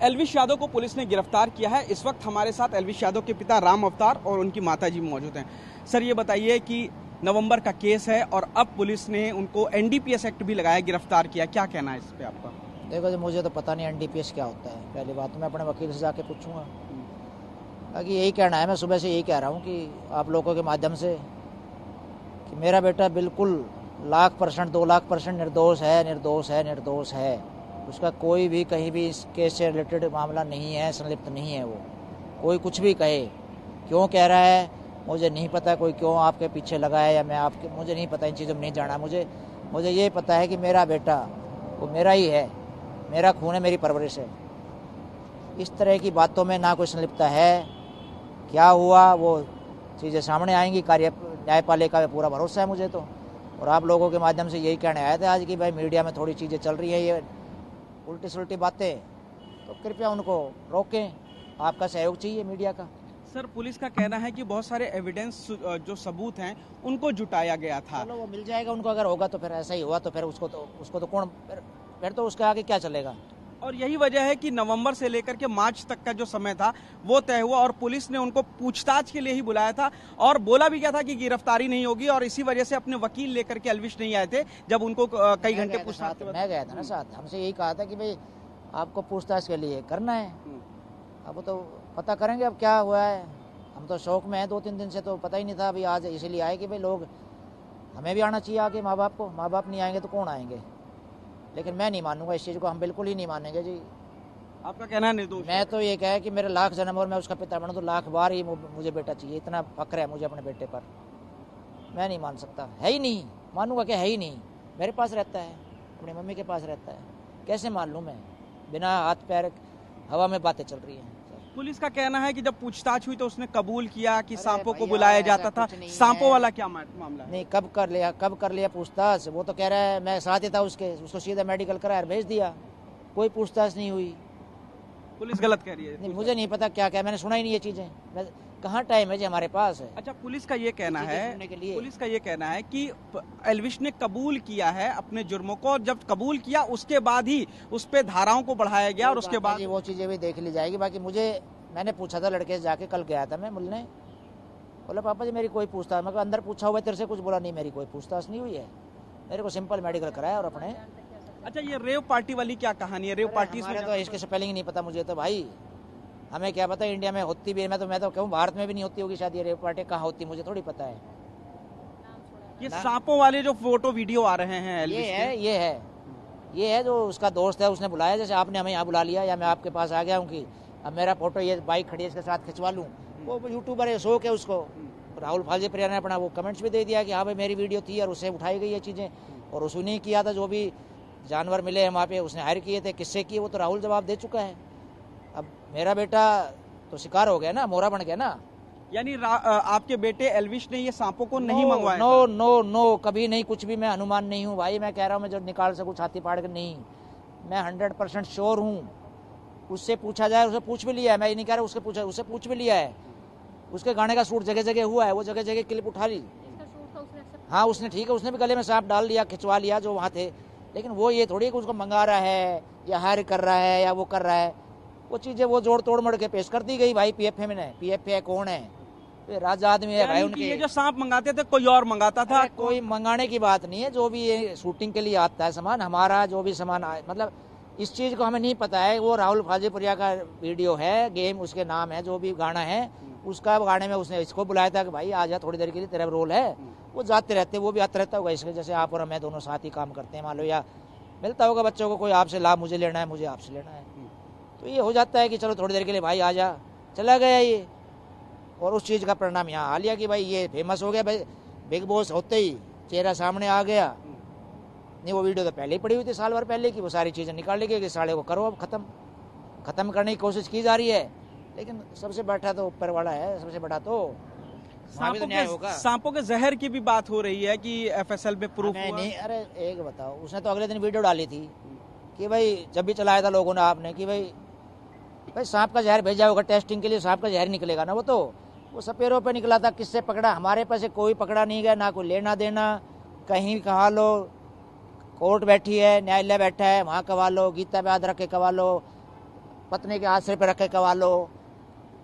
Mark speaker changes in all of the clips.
Speaker 1: एल्विश यादव को पुलिस ने गिरफ्तार किया है। इस वक्त हमारे साथ एल्विश यादव के पिता राम अवतार और उनकी माताजी मौजूद हैं। सर, ये बताइए कि नवंबर का केस है और अब पुलिस ने उनको एनडीपीएस एक्ट भी लगाया, गिरफ्तार किया, क्या कहना है इस पे आपका?
Speaker 2: देखो जी, मुझे तो पता नहीं एनडीपीएस क्या होता है। पहली बात तो मैं अपने वकील से जाके पूछूंगा। बाकी यही कहना है, मैं सुबह से यही कह रहा हूँ कि आप लोगों के माध्यम से कि मेरा बेटा बिल्कुल 1,00,000%, 2,00,000% निर्दोष है, निर्दोष है, निर्दोष है। उसका कोई भी कहीं भी इस केस से रिलेटेड मामला नहीं है, संलिप्त नहीं है। वो कोई कुछ भी कहे, क्यों कह रहा है मुझे नहीं पता, कोई क्यों आपके पीछे लगा है या मैं आपके, मुझे नहीं पता, इन चीज़ों में नहीं जाना। मुझे ये पता है कि मेरा बेटा वो मेरा ही है, मेरा खून है, मेरी परवरिश है। इस तरह की बातों में ना कोई संलिप्तता है। क्या हुआ वो चीज़ें सामने आएंगी, न्यायपालिका में पूरा भरोसा है मुझे तो। और आप लोगों के माध्यम से यही कहने आए थे आज कि भाई मीडिया में थोड़ी चीज़ें चल रही है, ये उल्टी सुल्टी बातें, तो कृपया उनको रोकें। आपका सहयोग चाहिए मीडिया का।
Speaker 1: सर, पुलिस का कहना है कि बहुत सारे एविडेंस जो सबूत हैं उनको जुटाया गया था।
Speaker 2: चलो वो मिल जाएगा उनको, अगर होगा तो फिर ऐसा ही हुआ तो फिर उसको तो कौन, फिर तो उसके आगे क्या चलेगा।
Speaker 1: और यही वजह है कि नवंबर से लेकर के मार्च तक का जो समय था वो तय हुआ और पुलिस ने उनको पूछताछ के लिए ही बुलाया था और बोला भी गया था कि गिरफ्तारी नहीं होगी। और इसी वजह से अपने वकील लेकर के एल्विश नहीं आए थे जब उनको कई घंटे पूछताछ।
Speaker 2: मैं गया था ना साथ, हमसे यही कहा था कि भाई आपको पूछताछ के लिए करना है। अब तो पता करेंगे अब क्या हुआ है। हम तो शौक में हैं, 2-3 दिन से तो पता ही नहीं था। अभी आज इसीलिए आए कि भाई लोग, हमें भी आना चाहिए आगे, माँ बाप को। माँ बाप नहीं आएंगे तो कौन आएंगे। लेकिन मैं नहीं मानूंगा इस चीज़ को, हम बिल्कुल ही नहीं मानेंगे जी।
Speaker 1: आपका कहना है निर्दोष? मैं
Speaker 2: तो ये कहा कि मेरे 1,00,000 जन्म और मैं उसका पिता बनूं तो 1,00,000 बार ही मुझे बेटा चाहिए। इतना फक्र है मुझे अपने बेटे पर, मैं नहीं मान सकता। है ही नहीं, मानूंगा क्या? है ही नहीं। मेरे पास रहता है, अपनी मम्मी के पास रहता है, कैसे मान लूँ मैं? बिना हाथ पैर हवा में बातें चल रही हैं।
Speaker 1: पुलिस का कहना है कि जब पूछताछ हुई तो उसने कबूल किया कि सांपों को बुलाया जाता था। सांपों वाला क्या मामला है?
Speaker 2: नहीं, कब कर लिया पूछताछ? वो तो कह रहा है मैं साथ ही था उसको सीधा मेडिकल कराया भेज दिया, कोई पूछताछ नहीं हुई।
Speaker 1: पुलिस गलत कह रही है?
Speaker 2: नहीं, मुझे नहीं पता क्या मैंने सुना ही नहीं ये चीजें। कहाँ टाइम है जी हमारे पास है।
Speaker 1: अच्छा, पुलिस का ये कहना है कि एल्विश ने कबूल किया है अपने जुर्मों को, और जब कबूल किया उसके बाद ही उस पे धाराओं को बढ़ाया गया और उसके बाद
Speaker 2: वो चीजें भी देख ली जाएगी। बाकी मैंने पूछा था लड़के से जाके, कल गया था मैं मिलने, बोला पापा जी मेरी कोई पूछताछ, मैं अंदर पूछा हुआ तेरे से कुछ, बोला नहीं मेरी कोई पूछताछ नहीं हुई है, मेरे को सिंपल मेडिकल कराया और अपने।
Speaker 1: अच्छा, ये रेव पार्टी वाली क्या कहानी है? रेव पार्टी में
Speaker 2: तो इसके स्पेलिंग नहीं पता मुझे तो भाई, हमें क्या पता इंडिया में होती भी है। मैं तो कहूँ भारत में भी नहीं होती होगी शायद ये रेव पार्टी, कहाँ होती मुझे थोड़ी पता है।
Speaker 1: ये सांपों वाले जो फोटो वीडियो आ रहे हैं,
Speaker 2: ये है जो उसका दोस्त है, उसने बुलाया। जैसे आपने हमें यहाँ बुला लिया या मैं आपके पास आ गया हूँ कि अब मेरा फोटो ये बाइक खड़ी है इसके साथ खिंचवा लूँ। वो यूट्यूबर है, शौक है उसको। राहुल फालजे प्रिया ने अपना वो कमेंट्स भी दे दिया कि हाँ भाई मेरी वीडियो थी और उससे उठाई गई ये चीज़ें, और उसने किया था। जो भी जानवर मिले हैं वहाँ पे उसने हायर किए थे, किससे किए वो तो राहुल जवाब दे चुका है। अब मेरा बेटा तो शिकार हो गया ना, मोरा बन गया ना।
Speaker 1: यानी आपके बेटे एल्विश ने ये सांपों को नहीं मंगवाया?
Speaker 2: नो, कभी नहीं, कुछ भी। मैं हनुमान नहीं हूँ भाई, मैं कह रहा हूँ मैं जो निकाल सकूँ छाती फाड़ कर नहीं। मैं 100% श्योर हूँ। उससे पूछा जाए, उसे पूछ भी लिया है, मैं ये नहीं कह रहा उससे पूछ भी लिया है। उसके गाने का शूट जगह जगह हुआ है, वो जगह जगह क्लिप उठा ली। हाँ उसने, ठीक है, उसने भी गले में सांप डाल लिया, खिंचवा लिया जो वहाँ थे। लेकिन वो ये थोड़ी कि उसको मंगा रहा है या हायर कर रहा है या वो कर रहा है। वो चीज़ें वो जोड़ तोड़ मड़ के पेश कर दी गई भाई पीएफए में। पीएफए कौन है? तो राजा आदमी है भाई। उनके
Speaker 1: ये जो सांप मंगाते थे कोई और मंगाता था?
Speaker 2: कोई मंगाने की बात नहीं है। जो भी ये शूटिंग के लिए आता है सामान, हमारा जो भी सामान मतलब इस चीज़ को हमें नहीं पता है। वो राहुल फालजेपुरिया का वीडियो है, गेम उसके नाम है, जो भी गाना है उसका गाने में उसने इसको बुलाया था कि भाई आ जा थोड़ी देर के लिए, तेरा रोल है। वो जाते रहते, वो भी आते रहता होगा इसके, जैसे आप और मैं दोनों साथ ही काम करते हैं मान लो, या मिलता होगा बच्चों को, कोई आपसे लाभ मुझे लेना है, मुझे आपसे लेना है, तो ये हो जाता है कि चलो थोड़ी देर के लिए भाई आ जा, चला गया ये। और उस चीज़ का परिणाम यहाँ आ लिया कि भाई ये फेमस हो गया। भाई बिग बॉस होते ही चेहरा सामने आ गया। नहीं, वो वीडियो तो पहले ही पड़ी हुई थी, साल भर पहले की। वो सारी चीज़ें निकाल ली गई कि साले को करो अब ख़त्म करने की कोशिश की जा रही है। लेकिन सबसे बैठा तो ऊपर वाला है, सबसे बड़ा तो
Speaker 1: सांपों के जहर की भी बात हो रही है कि एफएसएल में प्रूफ हुआ।
Speaker 2: नहीं, अरे एक बताओ, उसने तो अगले दिन वीडियो डाली थी कि भाई जब भी चलाया था लोगों ने, आपने कि भाई सांप का जहर भेजा होगा टेस्टिंग के लिए, सांप का जहर निकलेगा ना। वो सपेरों पे निकला था, किससे पकड़ा? हमारे पास कोई पकड़ा नहीं गया, ना कोई लेना देना। कहीं कहा लो, कोर्ट बैठी है, न्यायालय बैठा है, वहाँ कवा लो, गीता पे हाथ रख के कवा लो, पत्नी के हाथ सिर पे रख के कवा लो।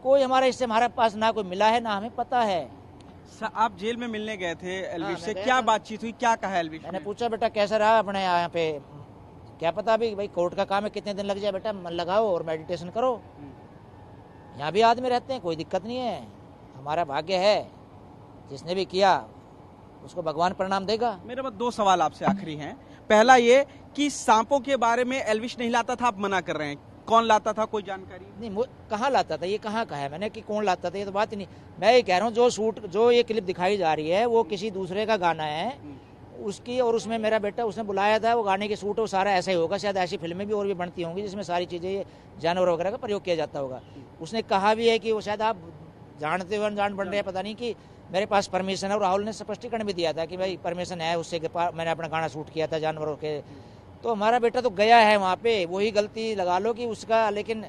Speaker 2: कोई हमारे इससे हमारे पास ना कोई मिला है ना हमें पता है।
Speaker 1: आप जेल में मिलने गए थे एल्विश से,
Speaker 2: मैं
Speaker 1: क्या
Speaker 2: गया।
Speaker 1: बातचीत हुई, क्या कहा एल्विश
Speaker 2: मैंने
Speaker 1: ने?
Speaker 2: पूछा बेटा कैसा रहा अपने यहाँ पे, क्या पता अभी भाई कोर्ट का काम है, कितने दिन लग जाए बेटा, मन लगाओ और मेडिटेशन करो। यहाँ भी आदमी रहते हैं, कोई दिक्कत नहीं है, हमारा भाग्य है, जिसने भी किया उसको भगवान प्रणाम देगा।
Speaker 1: मेरे पास 2 सवाल आपसे आखिरी हैं। पहला ये कि सांपों के बारे में एल्विश नहीं लाता था, आप मना कर रहे हैं, कौन लाता था, कोई जानकारी?
Speaker 2: नहीं, कहाँ लाता था, ये कहाँ कहा है मैंने कि कौन लाता था, ये तो बात ही नहीं। मैं ये कह रहा हूँ जो ये क्लिप दिखाई जा रही है वो किसी दूसरे का गाना है उसकी, और उसमें मेरा बेटा उसने बुलाया था, वो गाने के शूट वो सारा ऐसा ही होगा। शायद ऐसी फिल्में भी और भी बनती होंगी जिसमें सारी चीज़ें जानवर वगैरह का प्रयोग किया जाता होगा। उसने कहा भी है कि वो शायद आप जानते हुए अनजान बन रहे हैं, पता नहीं, कि मेरे पास परमिशन है। और राहुल ने स्पष्टीकरण भी दिया था कि भाई परमिशन है उससे, मैंने अपना गाना शूट किया था जानवरों के। तो हमारा बेटा तो गया है वहाँ पे, वही गलती लगा लो कि उसका। लेकिन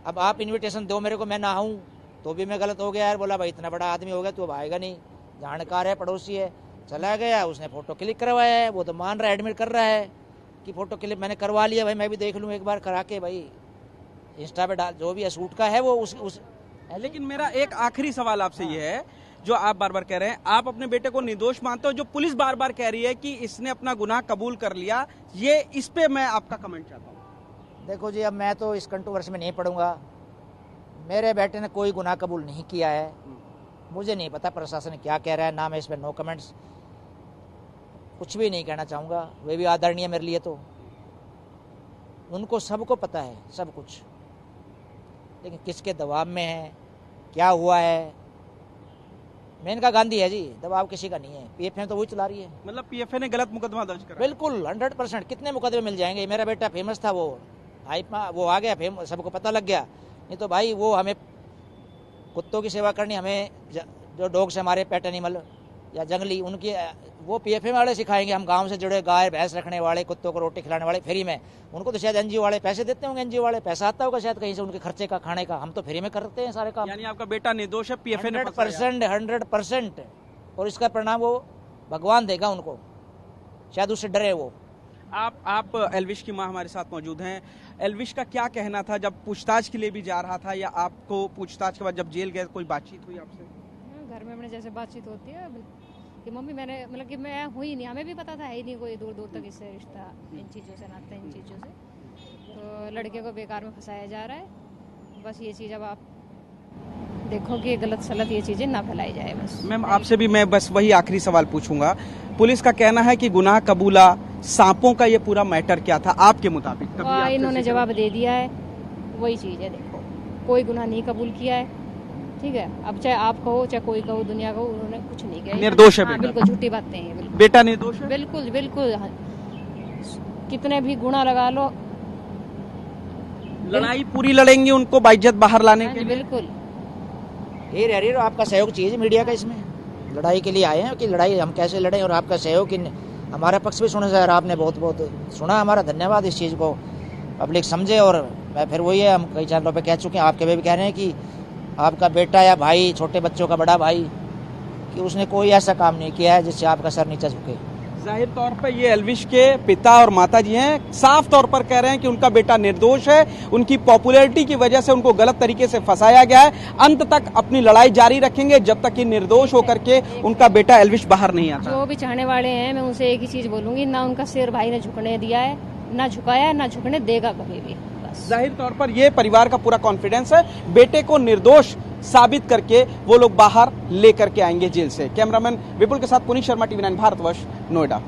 Speaker 2: अब आप इनविटेशन दो मेरे को, मैं ना आऊँ तो भी मैं गलत हो गया यार। बोला भाई इतना बड़ा आदमी हो गया तो अब आएगा नहीं, जानकार है, पड़ोसी है, चला गया। उसने फोटो क्लिक करवाया है, वो तो मान रहा है, एडमिट कर रहा है कि फोटो क्लिक मैंने करवा लिया। भाई मैं भी देख लूँ एक बार करा के, भाई इंस्टा पे डाल, जो भी शूट का है वो उस
Speaker 1: लेकिन मेरा एक आखिरी सवाल आपसे ये है, जो आप बार बार कह रहे हैं, आप अपने बेटे को निर्दोष मानते हो, जो पुलिस बार बार कह रही है कि इसने अपना गुनाह कबूल कर लिया, ये इस पे मैं आपका कमेंट चाहता हूँ।
Speaker 2: देखो जी, अब मैं तो इस कंट्रोवर्सी में नहीं पढ़ूंगा। मेरे बेटे ने कोई गुनाह कबूल नहीं किया है, मुझे नहीं पता प्रशासन क्या कह रहा है, ना मैं इस पर नो कमेंट्स, कुछ भी नहीं कहना चाहूँगा। वे भी आदरणीय मेरे लिए, तो उनको सबको पता है सब कुछ, लेकिन किसके दबाव में है, क्या हुआ है। मेन का गांधी है जी, दबाव किसी का नहीं है। पीएफए तो वही चला रही है।
Speaker 1: मतलब पीएफए ने गलत मुकदमा दर्ज करा?
Speaker 2: बिल्कुल 100%। कितने मुकदमे मिल जाएंगे। मेरा बेटा फेमस था, वो वो आ गया फेमस, सबको पता लग गया। नहीं तो भाई वो हमें कुत्तों की सेवा करनी, हमें जो डॉग्स हमारे पेट एनिमल या जंगली, उनकी वो पीएफए वाले सिखाएंगे। हम गांव से जुड़े गाय भैंस रखने वाले, कुत्तों को रोटी खिलाने वाले फ्री में, उनको तो शायद एनजीओ वाले पैसे देते होंगे, एनजीओ वाले पैसा आता होगा शायद कहीं से उनके खर्चे का, खाने का। हम तो फ्री में करते हैं सारे काम।
Speaker 1: यानी आपका बेटा निर्दोष है, पीएफए ने
Speaker 2: 100%। और इसका परिणाम वो भगवान देगा उनको, शायद उससे डरे वो।
Speaker 1: आप एल्विश की मां हमारे साथ मौजूद हैं। एल्विश का क्या कहना था जब पूछताछ के लिए भी जा रहा था, या आपको पूछताछ के बाद जब जेल गए कोई बातचीत हुई आपसे?
Speaker 3: घर में अपने जैसे बातचीत होती है कि मम्मी मैंने, मतलब कि मैं हुई नहीं, हमें भी पता था, है ही नहीं कोई दूर दूर तक इससे रिश्ता, इन चीज़ों से नाता, इन चीज़ों से। तो लड़के को बेकार में फंसाया जा रहा है। बस ये चीज़ अब आप देखो कि गलत सलत ये चीज़ें ना फैलाई जाए बस।
Speaker 1: मैम आपसे भी मैं बस वही आखिरी सवाल पूछूंगा। पुलिस का कहना है कि गुनाह कबूला, सांपों का ये पूरा मैटर क्या था आपके मुताबिक?
Speaker 3: इन्होंने जवाब दे दिया है, वही चीज़ है। देखो, कोई गुनाह नहीं कबूल किया है, ठीक है। अब चाहे आप कहो चाहे कोई कहो, दुनिया कहो, उन्होंने कुछ नहीं किया।
Speaker 1: निर्दोष है बेटा?
Speaker 3: बिल्कुल झूठी बातें हैं, बिल्कुल
Speaker 1: बेटा निर्दोष है?
Speaker 3: बिल्कुल बिल्कुल। कितने भी गुनाह लगा लो,
Speaker 1: लड़ाई पूरी लड़ेंगे उनको बाइज्जत बाहर लाने के लिए?
Speaker 3: बिल्कुल।
Speaker 2: ये रह रही है, आपका सहयोग चाहिए मीडिया का इसमें। लड़ाई के लिए आए हैं कि लड़ाई हम कैसे लड़ें, और आपका सहयोग कि हमारा पक्ष भी सुना सर, आपने बहुत बहुत सुना, हमारा धन्यवाद। इस चीज़ को पब्लिक समझे। और मैं फिर वही है, हम कई चैनलों पे कह चुके हैं, आपके भी कह रहे हैं कि आपका बेटा या भाई, छोटे बच्चों का बड़ा भाई, कि उसने कोई ऐसा काम नहीं किया है जिससे आपका सर नीचा झुके।
Speaker 1: जाहिर तौर पर ये एल्विश के पिता और माता जी हैं, साफ तौर पर कह रहे हैं कि उनका बेटा निर्दोष है, उनकी पॉपुलैरिटी की वजह से उनको गलत तरीके से फंसाया गया है। अंत तक अपनी लड़ाई जारी रखेंगे जब तक कि निर्दोष होकर के उनका बेटा एल्विश बाहर नहीं आता।
Speaker 3: जो भी चाहने वाले हैं, मैं उनसे एक ही चीज बोलूंगी, ना उनका सिर भाई ने झुकने दिया है, ना झुकाया, ना झुकने देगा कभी भी।
Speaker 1: जाहिर तौर पर यह परिवार का पूरा कॉन्फिडेंस है, बेटे को निर्दोष साबित करके वो लोग बाहर लेकर के आएंगे जेल से। कैमरामैन विपुल के साथ पुनीत शर्मा, TV9 भारतवर्ष, नोएडा।